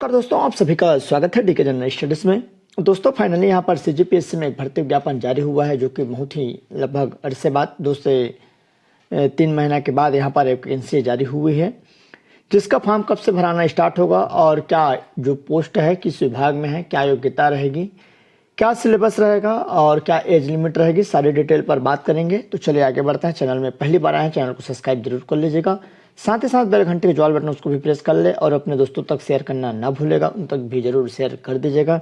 नमस्कार दोस्तों, आप सभी का स्वागत है डीके जनरल स्टडीज में। दोस्तों फाइनली यहाँ पर सीजीपीएससी में एक भर्ती विज्ञापन जारी हुआ है, जो कि बहुत ही लगभग अरसे बाद 2 से 3 महीना के बाद यहाँ पर एक वैकेंसी जारी हुई है, जिसका फॉर्म कब से भराना स्टार्ट होगा और क्या जो पोस्ट है किस विभाग में है, क्या योग्यता रहेगी, क्या सिलेबस रहेगा और क्या एज लिमिट रहेगी, सारी डिटेल पर बात करेंगे। तो चलिए आगे बढ़ते हैं। चैनल में पहली बार आए हैं, चैनल को सब्सक्राइब जरूर कर लीजिएगा। साथ ही साथ बेल घंटे के जो ऑल बटन उसको भी प्रेस कर ले और अपने दोस्तों तक शेयर करना ना भूलेगा, उन तक भी जरूर शेयर कर दीजिएगा।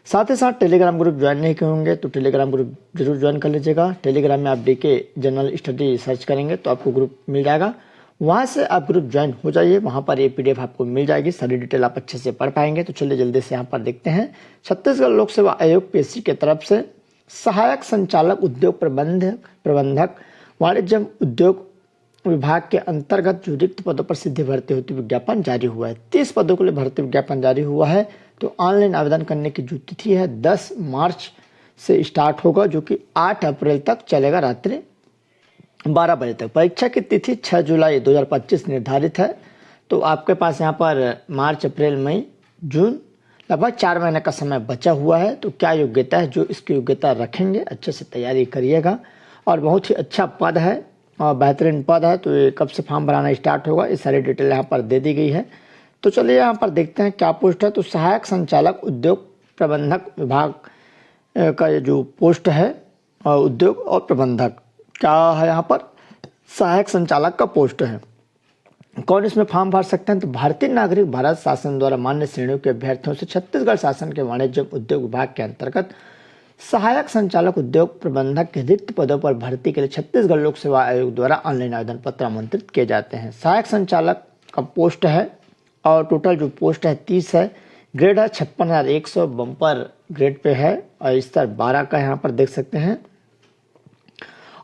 साथ ही साथ टेलीग्राम ग्रुप ज्वाइन नहीं किए होंगे तो टेलीग्राम ग्रुप जरूर ज्वाइन कर लीजिएगा। टेलीग्राम में आप डीके जनरल स्टडी सर्च करेंगे तो आपको ग्रुप मिल जाएगा, वहाँ से आप ग्रुप ज्वाइन हो जाइए। वहाँ पर ये पीडीएफ आपको मिल जाएगी, सारी डिटेल आप अच्छे से पढ़ पाएंगे। तो चलिए जल्दी से यहाँ पर देखते हैं। छत्तीसगढ़ लोक सेवा आयोग पीएससी की तरफ से सहायक संचालक उद्योग प्रबंधक वाणिज्य उद्योग विभाग के अंतर्गत जो रिक्त पदों पर सीधी भर्ती होती विज्ञापन जारी हुआ है। 30 पदों के लिए भर्ती विज्ञापन जारी हुआ है। तो ऑनलाइन आवेदन करने की जो तिथि है 10 मार्च से स्टार्ट होगा, जो कि 8 अप्रैल तक चलेगा, रात्रि 12 बजे तक। परीक्षा की तिथि 6 जुलाई 2025 निर्धारित है। तो आपके पास यहाँ पर मार्च, अप्रैल, मई, जून लगभग 4 महीने का समय बचा हुआ है। तो क्या योग्यता है, जो इसकी योग्यता रखेंगे अच्छे से तैयारी करिएगा। और बहुत ही अच्छा पद है और बेहतरीन पद है। तो ये कब से फॉर्म भराना स्टार्ट होगा, ये सारी डिटेल यहाँ पर दे दी गई है। तो चलिए यहाँ पर देखते हैं क्या पोस्ट है। तो सहायक संचालक उद्योग प्रबंधक विभाग का ये जो पोस्ट है, उद्योग और प्रबंधक क्या है, यहाँ पर सहायक संचालक का पोस्ट है। कौन इसमें फॉर्म भर सकते हैं? तो भारतीय नागरिक भारत शासन द्वारा मान्य श्रेणियों के अभ्यर्थियों से छत्तीसगढ़ शासन के वाणिज्य उद्योग विभाग के अंतर्गत सहायक संचालक उद्योग प्रबंधक के रिक्त पदों पर भर्ती के लिए छत्तीसगढ़ लोक सेवा आयोग द्वारा ऑनलाइन आवेदन पत्र आमंत्रित किए जाते हैं। सहायक संचालक का पोस्ट है और टोटल जो पोस्ट है 30 है। ग्रेड है 56,100, बम्पर ग्रेड पे है और स्तर 12 का यहाँ पर देख सकते हैं।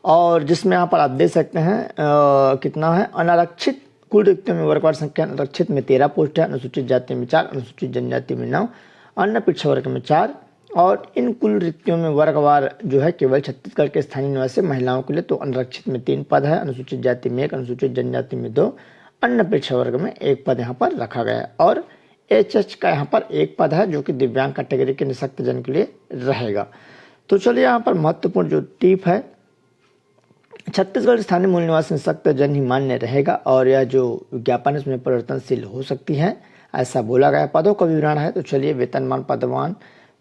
और जिसमें यहाँ पर आप देख सकते हैं कितना है। अनारक्षित कुल रिक्तियों में वर्गवार संख्या आरक्षित में 13 पोस्ट है, अनुसूचित जाति में 4, अनुसूचित जनजाति में 9, अन्य पिछड़ा वर्ग में 4। और इन कुल रिक्तियों में वर्गवार जो है केवल छत्तीसगढ़ के स्थानीय निवासी महिलाओं के लिए तो अनारक्षित में 3 पद है, अनुसूचित जाति में 1, अनुसूचित जनजाति में 2, अन्य पिछड़ा वर्ग में 1 पद यहाँ पर रखा गया है। और एचएच का यहाँ पर 1 पद है, जो कि दिव्यांग कैटेगरी के निःशक्त जन के लिए रहेगा। तो चलिए यहाँ पर महत्वपूर्ण जो टिप है, छत्तीसगढ़ स्थानीय मूल निवासी निःशक्त जन ही मान्य रहेगा और यह जो विज्ञापन है उसमें परिवर्तनशील हो सकती है, ऐसा बोला गया। पदों का विवरण है। तो चलिए वेतनमान पदवान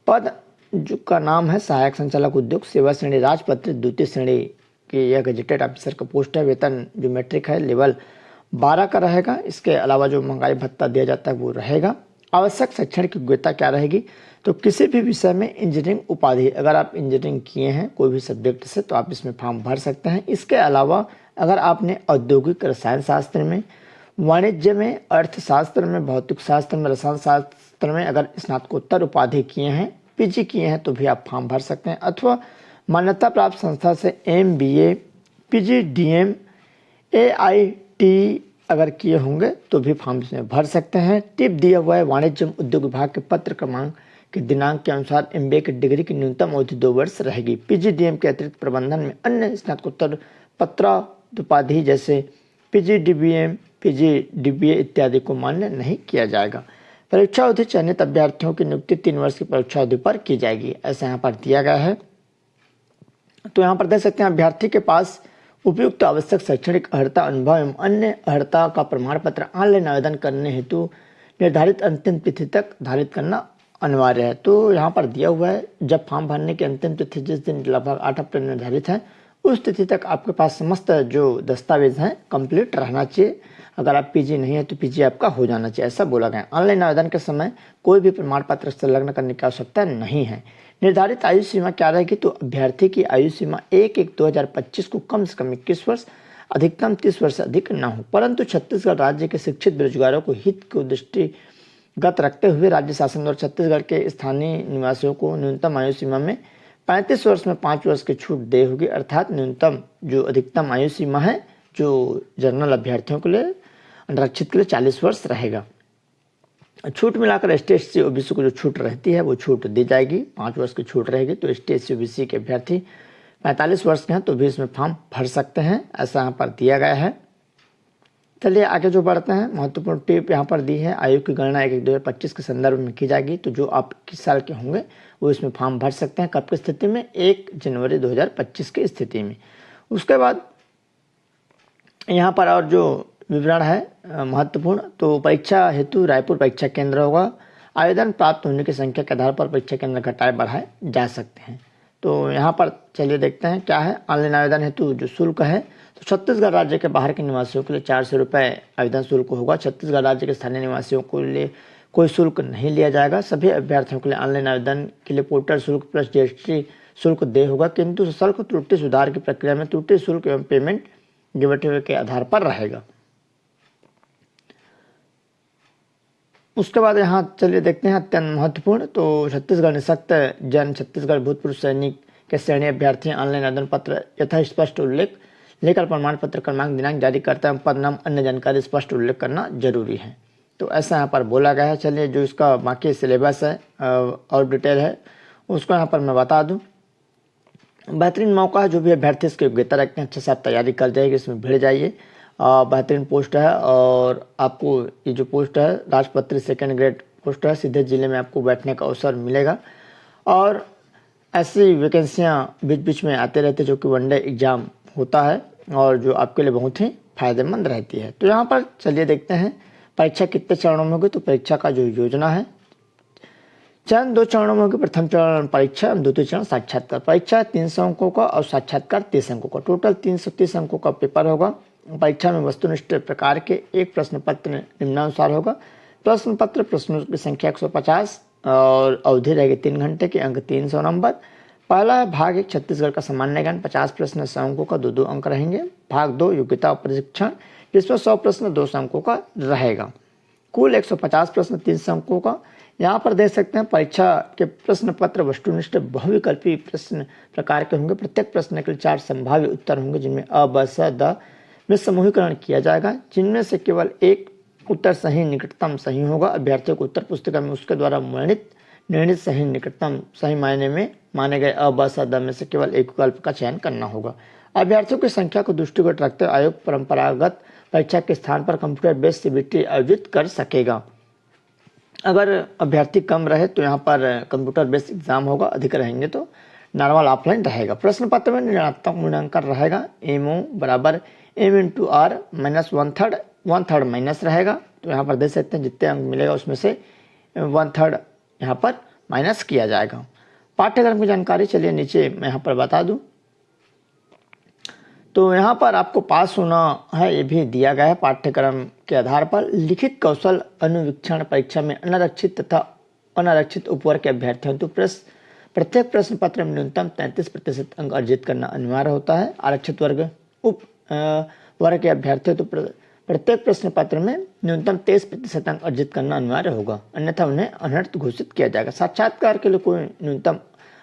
पद जो का नाम है सहायक संचालक उद्योग, सेवा श्रेणी राजपत्रित द्वितीय श्रेणी की यह गजेटेड ऑफिसर का पोस्ट है। वेतन जो मैट्रिक है लेवल 12 का रहेगा। इसके अलावा जो महंगाई भत्ता दिया जाता है वो रहेगा। आवश्यक शैक्षणिक योग्यता क्या रहेगी? तो किसी भी विषय में इंजीनियरिंग उपाधि, अगर आप इंजीनियरिंग किए हैं कोई भी सब्जेक्ट से तो आप इसमें फॉर्म भर सकते हैं। इसके अलावा अगर आपने औद्योगिक रसायन शास्त्र में, वाणिज्य में, अर्थशास्त्र में, भौतिक शास्त्र में, रसायन शास्त्र में अगर स्नातकोत्तर उपाधि किए हैं, पीजी किए हैं तो भी आप फॉर्म भर सकते हैं। अथवा मान्यता प्राप्त संस्था से MBA, PG, DM, AIT अगर किए होंगे तो भी फॉर्म इसमें भर सकते हैं। टिप दिया हुआ है, वाणिज्य उद्योग विभाग के पत्र क्रमांक के दिनांक के अनुसार MBA की डिग्री की न्यूनतम अवधि 2 वर्ष रहेगी। PG DM के अतिरिक्त प्रबंधन में अन्य स्नातकोत्तर पत्रादुपाधि जैसे PG DBM, PG DBA इत्यादि को मान्य नहीं किया जाएगा। परीक्षा अवधि चयनित अभ्यर्थियों की नियुक्ति 3 वर्ष की परीक्षा अवधि पर की जाएगी, ऐसा यहाँ पर दिया गया है। तो यहाँ पर देख सकते हैं अभ्यर्थी के पास उपयुक्त आवश्यक शैक्षणिक अर्हता, अनुभव एवं अन्य अर्हता का प्रमाण पत्र ऑनलाइन आवेदन करने हेतु निर्धारित अंतिम तिथि तक धारित करना अनिवार्य है। तो यहाँ पर दिया हुआ है, जब फॉर्म भरने की अंतिम तिथि जिस दिन लगभग 8 अप्रैल निर्धारित है, उस तिथि तक आपके पास समस्त जो दस्तावेज हैं कंप्लीट रहना चाहिए। अगर आप PG नहीं है तो PG आपका हो जाना चाहिए, ऐसा बोला गया। ऑनलाइन आवेदन के समय कोई भी प्रमाण पत्र संलग्न करने की आवश्यकता नहीं है। निर्धारित आयु सीमा क्या रहेगी? तो अभ्यर्थी की आयु सीमा 1/1/2025 को कम से कम 21 वर्ष, अधिकतम 30 वर्ष से अधिक न हो। परंतु छत्तीसगढ़ राज्य के शिक्षित बेरोजगारों को हित को दृष्टिगत रखते हुए राज्य शासन द्वारा छत्तीसगढ़ के स्थानीय निवासियों को न्यूनतम आयु सीमा में 35 वर्ष में 5 वर्ष की छूट दे होगी। अर्थात न्यूनतम जो अधिकतम आयु सीमा है जो जनरल अभ्यर्थियों के लिए, अनारक्षित के लिए 40 वर्ष रहेगा। छूट मिलाकर ST/SC OBC को जो छूट रहती है वो छूट दी जाएगी, 5 वर्ष की छूट रहेगी। तो ST/SC OBC के अभ्यर्थी 45 वर्ष के हैं तो भी इसमें फॉर्म भर सकते हैं, ऐसा यहाँ पर दिया गया है। चलिए आगे जो बढ़ते हैं, महत्वपूर्ण टिप यहाँ पर दी है। आयु की गणना 1/1/2025 के संदर्भ में की जाएगी। तो जो आप किस साल के होंगे वो इसमें फॉर्म भर सकते हैं। कब की स्थिति में? 1 जनवरी 2025 की स्थिति में। उसके बाद यहाँ पर और जो विवरण है महत्वपूर्ण, तो परीक्षा हेतु रायपुर परीक्षा केंद्र होगा। आवेदन प्राप्त होने की संख्या के आधार पर परीक्षा केंद्र घटाए बढ़ाए जा सकते हैं। तो यहाँ पर चलिए देखते हैं क्या है। ऑनलाइन आवेदन हेतु जो शुल्क है, तो छत्तीसगढ़ राज्य के बाहर के निवासियों के लिए 400 रुपये आवेदन शुल्क होगा। छत्तीसगढ़ राज्य के स्थानीय निवासियों के लिए कोई शुल्क नहीं लिया जाएगा। सभी अभ्यर्थियों के लिए ऑनलाइन आवेदन के लिए पोर्टल शुल्क प्लस जीएसटी शुल्क देय होगा, किंतु सशुल्क त्रुटि सुधार की प्रक्रिया में त्रुटि शुल्क एवं पेमेंट गिवेटिव के आधार पर रहेगा। उसके बाद यहाँ चलिए देखते हैं अत्यंत महत्वपूर्ण, तो छत्तीसगढ़ निःशक्त जन छत्तीसगढ़ भूतपूर्व सैनिक के श्रेणी अभ्यर्थी ऑनलाइन आवेदन पत्र यथा स्पष्ट उल्लेख लेकर प्रमाण पत्र क्रमांक दिनांक जारी करता है, पद नाम अन्य जानकारी स्पष्ट उल्लेख करना जरूरी है। तो ऐसा यहाँ पर बोला गया है। चलिए जो इसका बाकी सिलेबस है और डिटेल है उसको यहाँ पर मैं बता दूँ। बेहतरीन मौका है, जो भी अभ्यर्थी इसकी योग्यता रखते हैं अच्छे से आप तैयारी कर जाइए, इसमें भिड़ जाइए। बेहतरीन पोस्ट है और आपको ये जो पोस्ट है राजपत्री 2nd ग्रेड पोस्ट है, सीधे जिले में आपको बैठने का अवसर मिलेगा। और ऐसी वैकेंसियाँ बीच बीच में आते रहते जो कि वनडे एग्जाम होता है और जो आपके लिए बहुत ही फायदेमंद रहती है। तो यहाँ पर चलिए देखते हैं परीक्षा कितने चरणों में होगी। तो परीक्षा का जो योजना है, चरण 2 चरणों में होगी। प्रथम चरण परीक्षा, द्वितीय चरण साक्षात्कार। परीक्षा 300 अंकों का और साक्षात्कार 30 अंकों का, टोटल 330 अंकों का पेपर होगा। परीक्षा में वस्तुनिष्ठ प्रकार के एक प्रश्न पत्र निम्नानुसार होगा। प्रश्न पत्र प्रश्नों की संख्या 150 और अवधि रहेगी 3 घंटे की, अंक 300 नंबर। पहला भाग 1 छत्तीसगढ़ का सामान्य ज्ञान 50 प्रश्न 100 अंकों का, 2-2 अंक रहेंगे। भाग 2 योग्यता और प्रशिक्षण, जिसमें 100 प्रश्न 200 अंकों का रहेगा। कुल 150 प्रश्न 300 अंकों का। यहाँ पर देख सकते हैं परीक्षा के प्रश्न पत्र वस्तुनिष्ठ बहुविकल्पी प्रश्न प्रकार के होंगे। प्रत्येक प्रश्न के लिए 4 संभाव्य उत्तर होंगे, जिनमें अ, ब, स, द में समूहीकरण किया जाएगा, जिनमें से केवल एक उत्तर सही निकटतम सही होगा। अभ्यर्थियों को उत्तर पुस्तिका में उसके द्वारा निर्णित सही निकटतम सही मायने में माने गए अ, ब, स, द में से केवल एक विकल्प का चयन करना होगा। अभ्यर्थियों की संख्या को दृष्टिगत रखते हुए आयोग परंपरागत परीक्षा के स्थान पर कंप्यूटर बेस्ड सीबीटी आयोजित कर सकेगा। अगर अभ्यर्थी कम रहे तो यहाँ पर कंप्यूटर बेस्ड एग्जाम होगा, अधिक रहेंगे तो नॉर्मल ऑफलाइन रहेगा। प्रश्न पत्र में ऋणात्मक मूल्यांकन रहेगा। एमओ बराबर m/r माइनस 1/3 माइनस रहेगा। तो यहाँ पर देख सकते हैं जितने अंक मिलेगा उसमें से 1/3 यहाँ पर माइनस किया जाएगा। पाठ्यक्रम की जानकारी चलिए नीचे मैं यहाँ पर बता दूँ। तो यहाँ पर आपको पास होना है, ये भी दिया गया है। पाठ्यक्रम के आधार पर लिखित कौशल अनुवीक्षण परीक्षा में अनारक्षित तथा अनारक्षित उपवर्ग के अभ्यर्थियों तो प्रत्येक प्रश्न पत्र में न्यूनतम 33% अंक अर्जित करना अनिवार्य होता है। आरक्षित वर्ग उप वर्ग के अभ्यर्थियों तो प्रत्येक प्रश्न पत्र में न्यूनतम 23% अंक अर्जित करना अनिवार्य होगा, अन्यथा उन्हें अनर्थ घोषित किया जाएगा। साक्षात्कार के लिए कोई न्यूनतम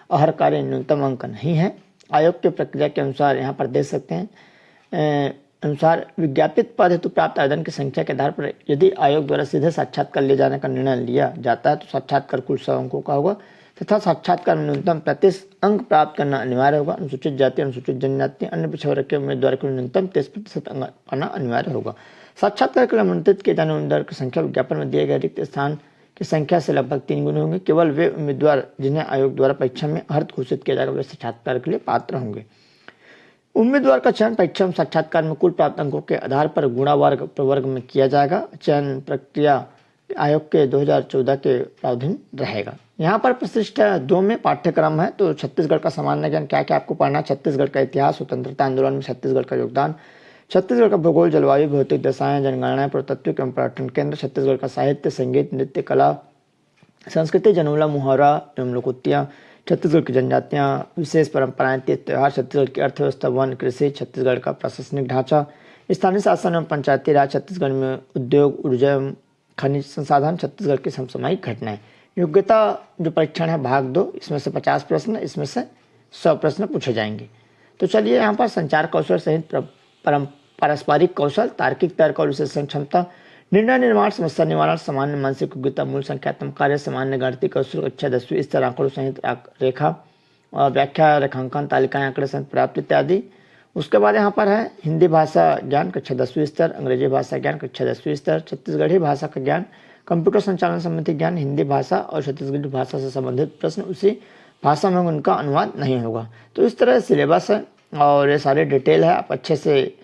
अहर्कारी न्यूनतम अंक नहीं है। आयोग के प्रक्रिया के अनुसार यहाँ पर देख सकते हैं अनुसार विज्ञापित पद हेतु प्राप्त आवेदन की संख्या के आधार पर यदि आयोग द्वारा सीधे साक्षात्कार ले जाने का निर्णय लिया जाता है तो साक्षात्कार कुल 100 अंकों का होगा तथा साक्षात्कार में न्यूनतम 35 अंक प्राप्त करना अनिवार्य होगा। अनुसूचित जाति, अनुसूचित जनजाति, अन्य पिछड़े वर्ग के उम्मीदवार को न्यूनतम 33% अंक पाना अनिवार्य होगा। साक्षात्कार के लिए आमंत्रित किए जाने उम्मीदवार की संख्या विज्ञापन में दिए गए रिक्त स्थान की संख्या से लगभग 3 गुना होंगे। केवल वे उम्मीदवार जिन्हें आयोग द्वारा परीक्षा में अर्हत घोषित किया जाएगा वे साक्षात्कार के लिए पात्र होंगे। उम्मीदवार का चयन परीक्षा में साक्षात्कार में कुल प्राप्त अंकों के आधार पर गुणा प्रवर्ग में किया जाएगा। चयन प्रक्रिया आयोग के 2014 के प्रावधान रहेगा। यहाँ पर प्रशिष्ट 2 में पाठ्यक्रम है। तो छत्तीसगढ़ का सामान्य ज्ञान क्या क्या आपको पढ़ना, छत्तीसगढ़ का इतिहास, स्वतंत्रता आंदोलन में छत्तीसगढ़ का योगदान, छत्तीसगढ़ का भूगोल, जलवायु, भौतिक दशाएं, जनगणना, पुरातत्व एवं पर्यटन केंद्र, छत्तीसगढ़ का साहित्य, संगीत, नृत्य, कला, संस्कृति, जनूला, मुहावरा एवं लोकोक्तियाँ, छत्तीसगढ़ की जनजातियाँ, विशेष परंपराएं, तीज त्योहार, छत्तीसगढ़ की अर्थव्यवस्था, वन, कृषि, छत्तीसगढ़ का प्रशासनिक ढांचा, स्थानीय शासन एवं पंचायती राज, छत्तीसगढ़ में उद्योग, ऊर्जा एवं खनिज संसाधन, छत्तीसगढ़ की समसामयिक घटनाएं। योग्यता जो परीक्षण है भाग 2, इसमें से 50 प्रश्न, इसमें से 100 प्रश्न पूछे जाएंगे। तो चलिए यहाँ पर संचार कौशल सहित पारस्परिक कौशल, तार्किक तर्क और विश्लेषण क्षमता, निर्णय निर्माण, समस्या निवारण, सामान्य मानसिक योग्यता, मूल संख्यात्मक कार्य, सामान्य गणितीय कौशल, कक्षा 10वीं स्तर, आंकड़ों सहित रेखा व्याख्या, रेखांकन, तालिकाएं, आंकड़े सहित प्राप्त इत्यादि। उसके बाद यहाँ पर है हिंदी भाषा ज्ञान कक्षा 10वीं स्तर, अंग्रेजी भाषा ज्ञान कक्षा 10वीं स्तर, छत्तीसगढ़ी भाषा का ज्ञान, कंप्यूटर संचालन संबंधी ज्ञान, हिंदी भाषा और छत्तीसगढ़ी भाषा से संबंधित प्रश्न उसी भाषा में उनका अनुवाद नहीं होगा। तो इस तरह सिलेबस है और ये सारे डिटेल है, आप अच्छे से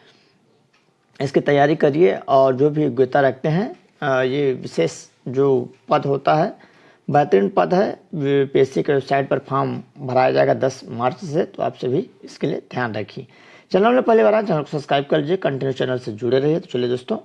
इसकी तैयारी करिए। और जो भी योग्यता रखते हैं, ये विशेष जो पद होता है बेहतरीन पद है, यूपीएससी के वेबसाइट पर फॉर्म भराया जाएगा 10 मार्च से, तो आप सभी इसके लिए ध्यान रखिए। चैनल में पहली बार आए, चैनल को सब्सक्राइब कर लीजिए, कंटिन्यू चैनल से जुड़े रहिए। तो चलिए दोस्तों